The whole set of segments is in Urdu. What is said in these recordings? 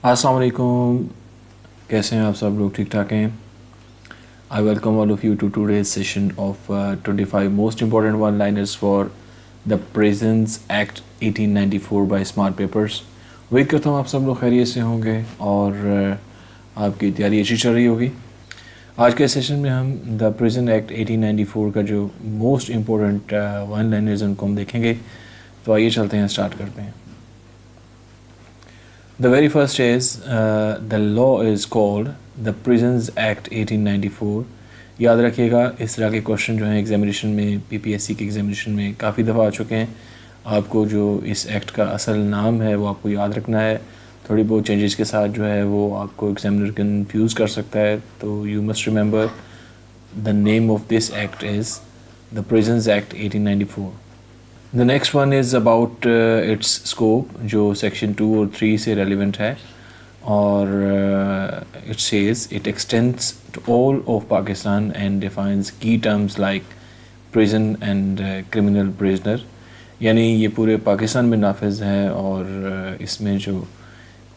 السلام علیکم، کیسے ہیں آپ سب لوگ؟ ٹھیک ٹھاک ہیں؟ I welcome all of you to today's session of 25 most important one liners for the prisons act 1894 by smart papers. Wait کرتا ہوں آپ سب لوگ خیریت سے ہوں گے اور آپ کی تیاری اچھی چل رہی ہوگی۔ آج کے سیشن میں ہم دا پریزن ایکٹ 1894 کا جو موسٹ امپورٹنٹ ون لائنرز ان کو ہم دیکھیں گے، تو آئیے چلتے ہیں، اسٹارٹ کرتے ہیں۔ The very first is the law is called the Prisons Act 1894۔ یاد رکھیے گا، اس طرح کے کوشچن جو ہیں ایگزامینیشن میں، پی پی ایس سی کے ایگزامینیشن میں کافی دفعہ آ چکے ہیں۔ آپ کو جو اس ایکٹ کا اصل نام ہے وہ آپ کو یاد رکھنا ہے، تھوڑی بہت چینجز کے ساتھ جو ہے وہ آپ کو ایگزامینر کنفیوز کر سکتا ہے، تو you must remember the name of this act is the Prisons Act 1894۔ The next one is about its scope، جو سیکشن 2 اور 3 سے ریلیونٹ ہے، اور it says it extends to all of Pakistan and defines key terms like prison and criminal prisoner، یعنی یہ پورے پاکستان میں نافذ ہے، اور اس میں جو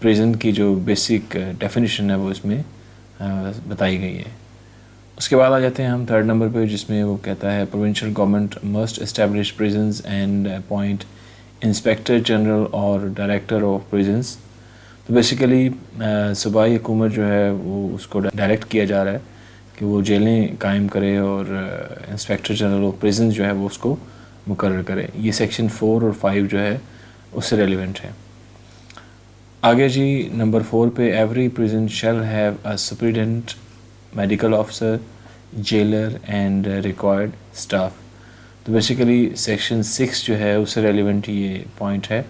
پریزن کی جو بیسک ڈیفینیشن ہے وہ اس میں بتائی گئی ہے۔ اس کے بعد آ جاتے ہیں ہم تھرڈ نمبر پہ، جس میں وہ کہتا ہے provincial government must establish prisons and appoint inspector general اور ڈائریکٹر آف پریزنز۔ تو بیسیکلی صوبائی حکومت جو ہے وہ اس کو ڈائریکٹ کیا جا رہا ہے کہ وہ جیلیں قائم کرے، اور انسپیکٹر جنرل آف پریزنز جو ہے وہ اس کو مقرر کرے۔ یہ سیکشن 4 اور 5 جو ہے اس سے ریلیونٹ ہے۔ آگے جی نمبر 4 پہ، every prison shall have a superintendent, medical officer, jailer and required staff. تو بیسیکلی سیکشن 6 جو ہے اس سے ریلیونٹ یہ پوائنٹ ہے،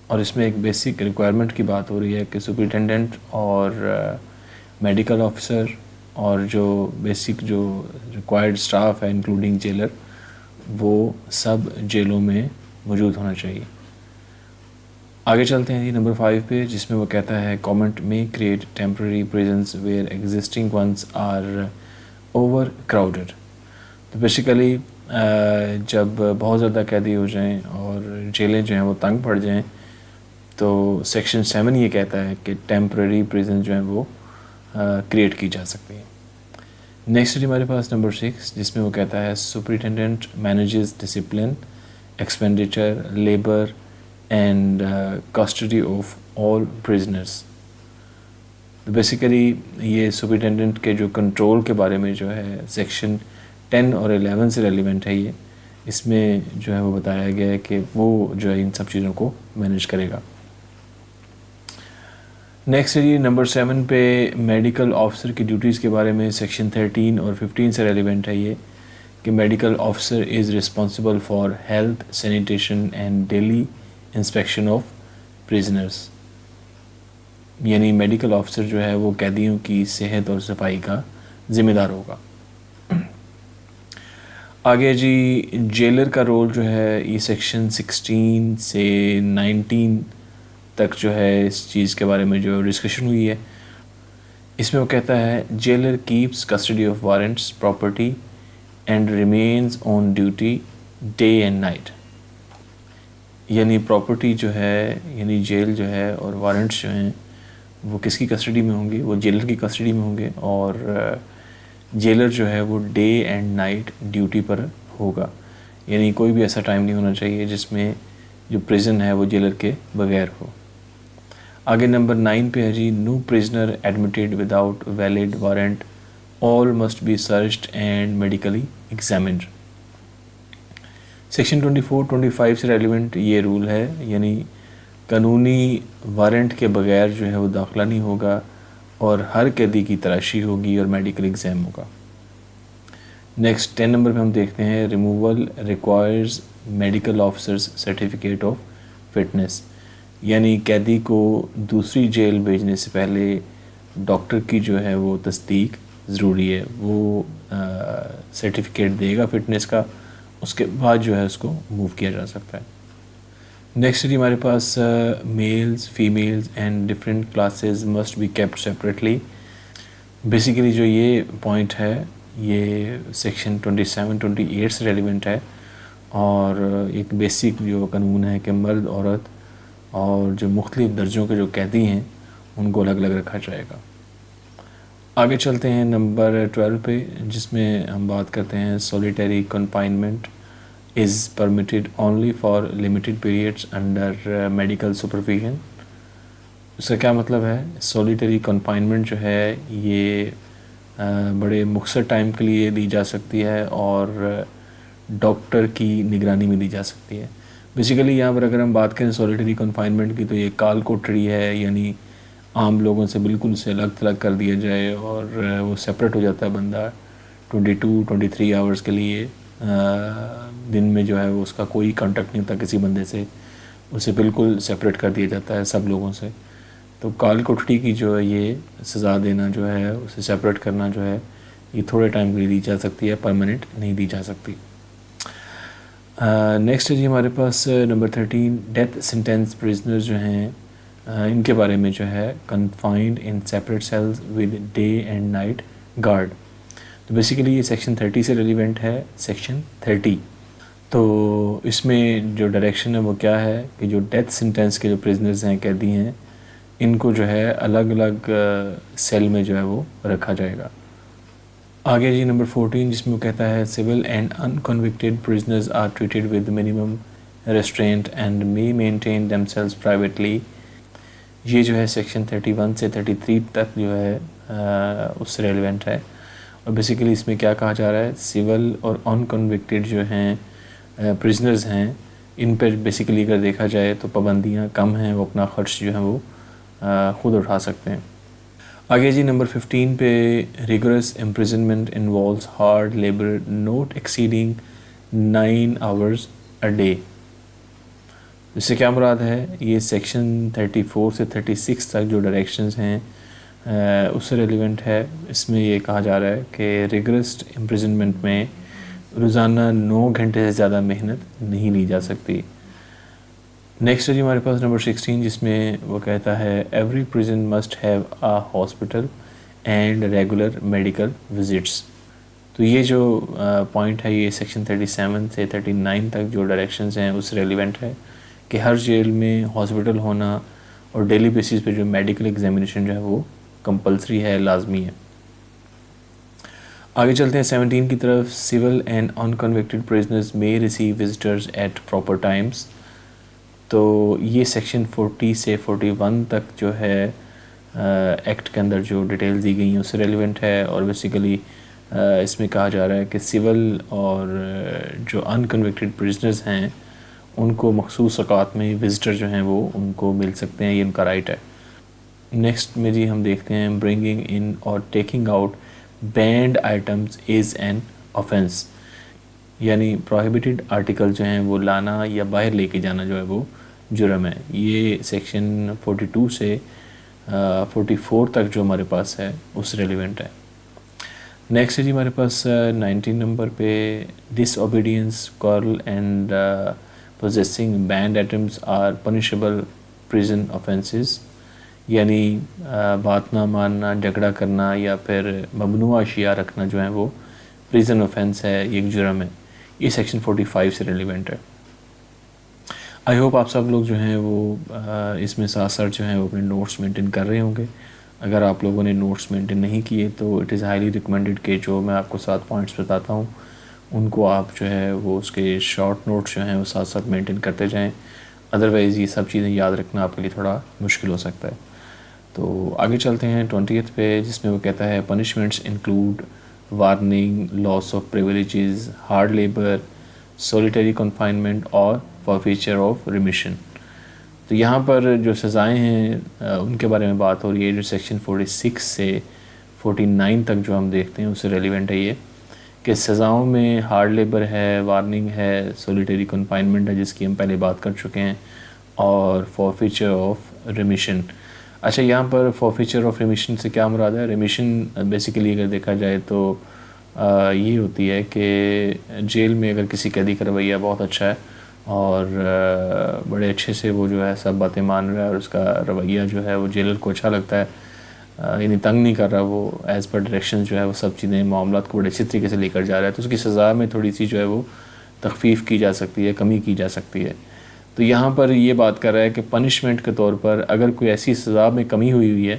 اور اس میں ایک بیسک ریکوائرمنٹ کی بات ہو رہی ہے کہ سپرنٹینڈنٹ اور میڈیکل آفیسر اور جو بیسک جو ریکوائرڈ اسٹاف ہے انکلوڈنگ جیلر، وہ سب جیلوں میں موجود ہونا چاہیے۔ آگے چلتے ہیں جی نمبر 5 پہ، جس میں وہ کہتا ہے government may create temporary prisons where existing ones are overcrowded. تو بیسیکلی جب بہت زیادہ قیدی ہو جائیں اور جیلیں جو ہیں وہ تنگ پڑ جائیں، تو سیکشن 7 یہ کہتا ہے کہ ٹیمپرری پریزن جو ہیں وہ کریٹ کی جا سکتی ہیں۔ نیکسٹ ہے ہمارے پاس نمبر 6، جس میں وہ کہتا ہے superintendent manages discipline, expenditure, labour and custody of all prisoners. تو بیسیکلی یہ سپرنٹینڈنٹ کے جو کنٹرول کے بارے میں جو ہے سیکشن 10 اور 11 سے ریلیونٹ ہے، یہ اس میں جو ہے وہ بتایا گیا ہے کہ وہ جو ہے ان سب چیزوں کو مینیج کرے گا۔ نیکسٹ جی نمبر 7 پہ، میڈیکل آفیسر کی ڈیوٹیز کے بارے میں سیکشن 13 اور 15 سے ریلیونٹ ہے یہ، کہ medical officer is responsible for health, sanitation and daily inspection of prisoners, یعنی میڈیکل آفیسر جو ہے وہ قیدیوں کی صحت اور صفائی کا ذمہ دار ہوگا۔ آگے جی جیلر کا رول جو ہے، یہ سیکشن 16 سے 19 تک جو ہے اس چیز کے بارے میں جو ڈسکشن ہوئی ہے۔ اس میں وہ کہتا ہے jailer keeps custody of warrants property and remains on duty day and night, یعنی پراپرٹی جو ہے، یعنی جیل جو ہے اور وارنٹس جو ہیں وہ کس کی کسٹڈی میں ہوں گے؟ وہ جیلر کی کسٹڈی میں ہوں گے، اور جیلر جو ہے وہ ڈے اینڈ نائٹ ڈیوٹی پر ہوگا، یعنی کوئی بھی ایسا ٹائم نہیں ہونا چاہیے جس میں جو پریزن ہے وہ جیلر کے بغیر ہو۔ آگے نمبر 9 پہ ہے جی no prisoner admitted without valid warrant, all must be searched and medically examined. Section 24-25 سے ریلیونٹ یہ رول ہے، یعنی قانونی وارنٹ کے بغیر جو ہے وہ داخلہ نہیں ہوگا، اور ہر قیدی کی تلاشی ہوگی اور میڈیکل ایگزام ہوگا۔ نیکسٹ 10 نمبر پہ ہم دیکھتے ہیں removal requires medical officers certificate of fitness, یعنی قیدی کو دوسری جیل بھیجنے سے پہلے ڈاکٹر کی جو ہے وہ تصدیق ضروری ہے، وہ سرٹیفکیٹ دے گا فٹنس کا، اس کے بعد جو ہے اس کو موو کیا جا سکتا ہے۔ نیکسٹ جی ہمارے پاس males, females and different classes must be kept separately. Basically جو یہ پوائنٹ ہے یہ سیکشن 27-28 سے ریلیونٹ ہے، اور ایک بیسک جو قانون ہے کہ مرد، عورت اور جو مختلف درجوں کے جو قیدی ہیں ان کو الگ الگ رکھا جائے گا۔ آگے چلتے ہیں نمبر 12 پہ، جس میں ہم بات کرتے ہیں solitary confinement is permitted only for limited periods under medical supervision. اس کا کیا مطلب ہے؟ سولیٹری کنفائنمنٹ جو ہے یہ بڑے مختصر ٹائم کے لیے دی جا سکتی ہے اور ڈاکٹر کی نگرانی میں دی جا سکتی ہے۔ بیسیکلی یہاں پر اگر ہم بات کریں سولیٹری کنفائنمنٹ کی تو یہ کال کوٹری ہے، یعنی عام لوگوں سے بالکل اسے الگ تھلگ کر دیا جائے اور وہ سپریٹ ہو جاتا ہے بندہ 22-23 آورز کے لیے، دن میں جو ہے وہ اس کا کوئی کانٹیکٹ نہیں ہوتا کسی بندے سے، اسے بالکل سپریٹ کر دیا جاتا ہے سب لوگوں سے۔ تو کال کوٹری کی جو ہے یہ سزا دینا جو ہے، اسے سپریٹ کرنا جو ہے، یہ تھوڑے ٹائم کے لیے دی جا سکتی ہے، پرماننٹ نہیں دی جا سکتی۔ نیکسٹ ہے جی ہمارے پاس نمبر 13، ڈیتھ سینٹینس پرزنرز جو ہیں ان کے بارے میں جو ہے confined in separate cells with day and night guard. تو بیسیکلی یہ سیکشن 30 سے ریلیونٹ ہے، سیکشن 30۔ تو اس میں جو ڈائریکشن ہے وہ کیا ہے کہ جو ڈیتھ سینٹینس کے جو پرزنرز ہیں، قیدی ہیں، ان کو جو ہے الگ الگ سیل میں جو ہے وہ رکھا جائے گا۔ آگے جی نمبر 14، جس میں وہ کہتا ہے civil and unconvicted prisoners are treated with minimum restraint and may maintain themselves privately۔ یہ جو ہے سیکشن 31 سے 33 تک جو ہے اس سے ریلیونٹ ہے، اور بیسیکلی اس میں کیا کہا جا رہا ہے، سول اور انکنوکٹیڈ جو ہیں پرزنرز ہیں، ان پہ بیسیکلی اگر دیکھا جائے تو پابندیاں کم ہیں، وہ اپنا خرچ جو ہے وہ خود اٹھا سکتے ہیں۔ آگے جی نمبر 15 پہ، rigorous imprisonment involves hard labour not exceeding 9 hours a day۔ اس سے کیا مراد ہے؟ یہ سیکشن 34 سے 36 تک جو ڈائریکشنز ہیں اس سے ریلیونٹ ہے۔ اس میں یہ کہا جا رہا ہے کہ ریگورس امپریزنمنٹ میں روزانہ 9 گھنٹے سے زیادہ محنت نہیں لی جا سکتی۔ نیکسٹ ہے جی ہمارے پاس نمبر 16، جس میں وہ کہتا ہے every prison must have a hospital and regular medical visits. تو یہ جو پوائنٹ ہے یہ سیکشن 37 سے 39 تک جو ڈائریکشنز ہیں اس سے ریلیونٹ ہے کہ ہر جیل میں ہاسپٹل ہونا اور ڈیلی بیسس پہ جو میڈیکل ایگزامینیشن جو ہے وہ کمپلسری ہے، لازمی ہے۔ آگے چلتے ہیں 17 کی طرف، civil and unconvicted prisoners may receive visitors at proper times۔ تو یہ سیکشن 40 سے 41 تک جو ہے ایکٹ کے اندر جو ڈیٹیل دی گئی ہیں اس سے ریلیونٹ ہے، اور بیسیکلی اس میں کہا جا رہا ہے کہ سول اور جو انکنوکٹیڈ پرزنرز ہیں ان کو مخصوص اوقات میں وزٹر جو ہیں وہ ان کو مل سکتے ہیں، یہ ان کا رائٹ ہے۔ نیکسٹ میں جی ہم دیکھتے ہیں برنگنگ ان اور taking out banned items is an offence, یعنی پروہیبیٹڈ آرٹیکل جو ہیں وہ لانا یا باہر لے کے جانا جو ہے وہ جرم ہے۔ یہ سیکشن 42 سے 44 تک جو ہمارے پاس ہے اس سے ریلیونٹ ہے۔ نیکسٹ ہے جی ہمارے پاس 19 نمبر پہ، disobedience quarrel and possessing banned items are punishable prison offences، یعنی بات نہ ماننا، جھگڑا کرنا یا پھر ممنوع اشیاء رکھنا جو ہے وہ پریزن آفینس ہے، یہ ایک جرم ہے۔ یہ سیکشن 45 سے ریلیونٹ ہے۔ آئی ہوپ آپ سب لوگ جو ہیں وہ اس میں ساتھ ساتھ جو ہیں وہ اپنے نوٹس مینٹین کر رہے ہوں گے۔ اگر آپ لوگوں نے نوٹس مینٹین نہیں کیے تو اٹ از ہائیلی ریکمینڈڈ کہ جو میں آپ کو 7 پوائنٹس بتاتا ہوں ان کو آپ جو ہے وہ اس کے شارٹ نوٹس جو ہیں وہ ساتھ ساتھ مینٹین کرتے جائیں، ادروائز یہ سب چیزیں یاد رکھنا آپ کے لیے تھوڑا مشکل ہو سکتا ہے۔ تو آگے چلتے ہیں 20 پہ، جس میں وہ کہتا ہے punishments include warning, loss of privileges, hard labour, solitary confinement اور فارفیچر آف ریمیشن۔ تو یہاں پر جو سزائیں ہیں ان کے بارے میں بات ہو رہی ہے، جو سیکشن 46 سے 49 تک جو ہم دیکھتے ہیں اس سے ریلیونٹ ہے یہ کہ سزاؤں میں ہارڈ لیبر ہے، وارننگ ہے، سولیٹری کنفائنمنٹ ہے جس کی ہم پہلے بات کر چکے ہیں، اور فارفیچر آف ریمیشن۔ اچھا، یہاں پر فارفیچر آف ریمیشن سے کیا مراد ہے؟ ریمیشن بیسیکلی اگر دیکھا جائے تو یہ ہوتی ہے کہ جیل میں اگر کسی قیدی کا رویہ بہت اچھا ہے اور بڑے اچھے سے وہ جو ہے سب باتیں مان رہا ہے اور اس کا رویہ جو ہے وہ جیلر کو اچھا لگتا ہے، یعنی تنگ نہیں کر رہا، وہ ایز پر ڈائریکشن جو ہے وہ سب چیزیں معاملات کو بڑے اچھی طریقے سے لے کر جا رہا ہے، تو اس کی سزا میں تھوڑی سی جو ہے وہ تخفیف کی جا سکتی ہے، کمی کی جا سکتی ہے۔ تو یہاں پر یہ بات کر رہا ہے کہ پنشمنٹ کے طور پر اگر کوئی ایسی سزا میں کمی ہوئی ہے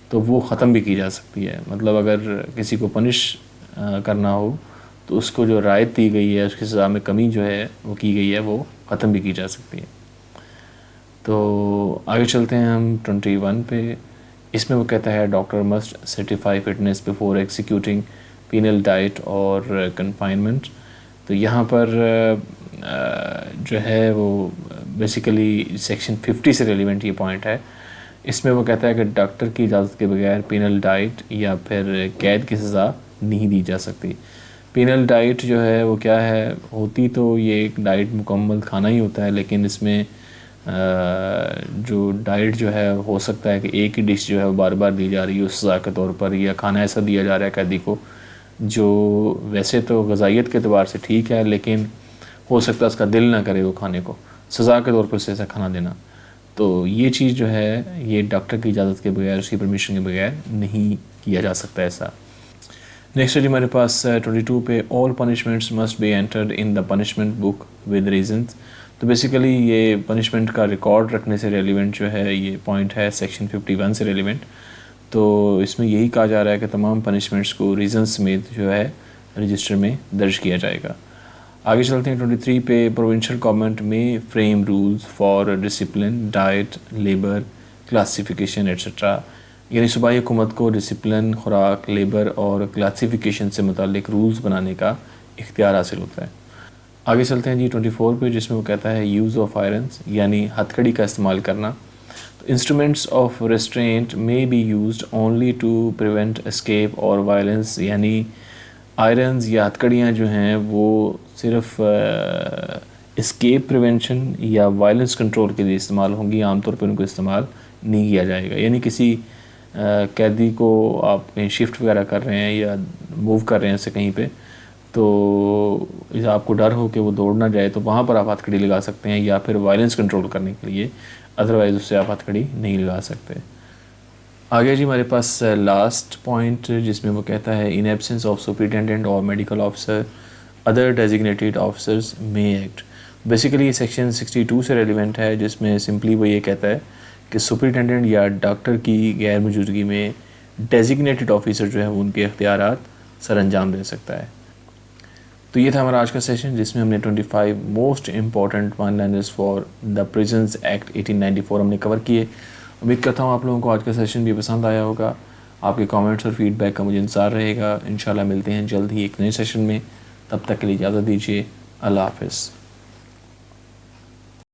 تو وہ ختم بھی کی جا سکتی ہے. مطلب اگر کسی کو پنش کرنا ہو تو اس کو جو رعایت دی گئی ہے، اس کی سزا میں کمی جو ہے وہ کی گئی ہے، وہ ختم بھی کی جا سکتی ہے. تو آگے چلتے ہیں ہم 21 پہ. اس میں وہ کہتا ہے doctor must certify fitness before executing panel diet اور کنفائنمنٹ. تو یہاں پر جو ہے وہ بیسیکلی سیکشن 50 سے ریلیونٹ یہ پوائنٹ ہے. اس میں وہ کہتا ہے کہ ڈاکٹر کی اجازت کے بغیر پینل ڈائٹ یا پھر قید کی سزا نہیں دی جا سکتی. پینل ڈائٹ جو ہے وہ کیا ہے، ہوتی تو یہ ایک ڈائٹ مکمل کھانا ہی ہوتا ہے، لیکن اس میں جو ڈائٹ جو ہے ہو سکتا ہے کہ ایک ہی ڈش جو ہے وہ بار بار دی جا رہی ہے اس سزا کے طور پر، یا کھانا ایسا دیا جا رہا ہے قیدی کو جو ویسے تو غذائیت کے اعتبار سے ٹھیک ہے، لیکن ہو سکتا ہے اس کا دل نہ کرے وہ کھانے کو، سزا کے طور پر اسے ایسا کھانا دینا. تو یہ چیز جو ہے یہ ڈاکٹر کی اجازت کے بغیر، اس کی پرمیشن کے بغیر نہیں کیا جا سکتا ایسا. نیکسٹ ہے جی ہمارے پاس 22 پہ all punishments must be entered in the punishment book with reasons. تو بیسیکلی یہ پنشمنٹ کا ریکارڈ رکھنے سے ریلیونٹ جو ہے یہ پوائنٹ ہے سیکشن 51 سے ریلیونٹ. تو اس میں یہی کہا جا رہا ہے کہ تمام پنشمنٹس کو ریزن سمیت جو ہے رجسٹر میں درج کیا جائے گا. آگے چلتے ہیں 23 پہ. Provincial government may frame rules for discipline diet labour classification etcetera. یعنی صوبائی حکومت کو ڈسپلن، خوراک، لیبر اور کلاسیفیکیشن سے متعلق رولز بنانے کا اختیار حاصل ہوتا ہے. آگے چلتے ہیں جی 24 پہ، جس میں وہ کہتا ہے یوز آف آئرنس یعنی ہتھ کڑی کا استعمال کرنا. Instruments of restraint may be used only to prevent escape or violence. یعنی آئرنز یا ہتھ کڑیاں جو ہیں وہ صرف اسکیپ پریونشن یا وائلنس کنٹرول کے لیے استعمال ہوں گی، عام طور پہ ان کو استعمال نہیں کیا جائے گا. یعنی کسی قیدی کو آپ کہیں شفٹ وغیرہ کر رہے ہیں یا موو کر رہے ہیں اسے کہیں پہ، تو آپ کو ڈر ہو کہ وہ دوڑ نہ جائے تو وہاں پر آپ ہتھ کڑی لگا سکتے ہیں، یا پھر وائلنس کنٹرول کرنے کے لیے، ادروائز اس سے آپ ہتھ کڑی نہیں لگا سکتے. آگے جی ہمارے پاس لاسٹ پوائنٹ جس میں وہ کہتا ہے ان ایبسنس آف سپرنٹینڈنٹ اور medical officer other designated officers میں ایکٹ. بیسیکلی یہ سیکشن 62 سے ریلیونٹ ہے، جس میں سمپلی وہ یہ کہتا ہے کہ سپرنٹینڈنٹ یا ڈاکٹر کی غیر موجودگی میں ڈیزگنیٹڈ آفیسر جو ہے وہ ان کے اختیارات سر انجام دے سکتا ہے. تو یہ تھا ہمارا آج کا سیشن، جس میں ہم نے 25 most important one liners for the Prisons Act 1894 ہم نے کور کیے. امید کرتا ہوں آپ لوگوں کو آج کا سیشن بھی پسند آیا ہوگا. آپ کے کامنٹس اور فیڈ بیک کا مجھے انتظار رہے گا. انشاءاللہ ملتے ہیں جلد ہی ایک نئے سیشن میں. تب تک کے لیے اجازت دیجیے. اللہ حافظ.